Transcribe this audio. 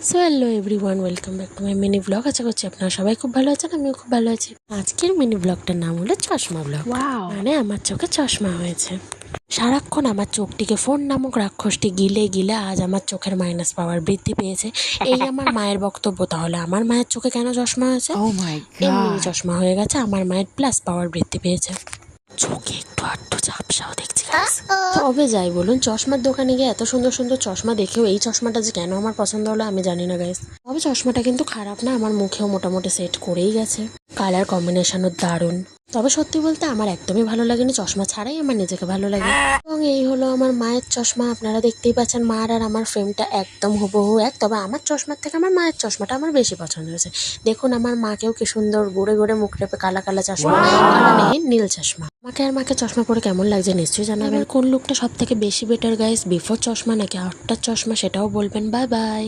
So hello everyone, welcome back to my mini blog. আশা করছি আপনারা সবাই খুব ভালো আছেন, আমিও খুব ভালো আছি। আজকের মিনি ব্লগটার নাম হলো চশমা ব্লগ। মানে আমার চোখে চশমা হয়েছে। সারাক্ষণ আমার চোখটিকে ফোন নামক রাক্ষসটি গিলে গিলে আজ আমার চোখের মাইনাস পাওয়ার বৃদ্ধি পেয়েছে। এই আমার মায়ের বক্তব্য। তাহলে আমার মায়ের চোখে কেন চশমা হয়েছে? এমনি চশমা হয়ে গেছে, আমার মায়ের প্লাস পাওয়ার বৃদ্ধি পেয়েছে। চোখে একটু আধটু ঝাপসাও দেখছি। তবে যাই বলুন, চশমার দোকানে গিয়ে এত সুন্দর সুন্দর চশমা দেখেও এই চশমাটা যে কেন আমার পছন্দ হলো আমি জানি না গাইস। তবে চশমাটা কিন্তু খারাপ না, আমার মুখেও মোটামুটি সেট করেই গেছে। কালার কম্বিনেশনও দারুণ। তবে সত্যি বলতে আমার একদমই ভালো লাগেনি, চশমা ছাড়াই আমার নিজেকে ভালো লাগে। এবং এই হলো আমার মায়ের চশমা। আপনারা দেখতেই পাচ্ছেন মার আর আমার ফ্রেমটা একদম হুবহু এক। তবে আমার চশমার থেকে আমার মায়ের চশমাটা আমার বেশি পছন্দ হয়েছে। দেখুন আমার মাকেও কি সুন্দর গোড়ে গোড়ে মুখ রেপে কালা কালা চশমা, কালা নেই নীল চশমা। মাকে চশমা পরে কেমন লাগছে নিশ্চয়ই জানাবেন। কোন লুকটা সব থেকে বেশি বেটার গাইস, বিফোর চশমা নাকি আফটার চশমা, সেটাও বলবেন। Bye bye.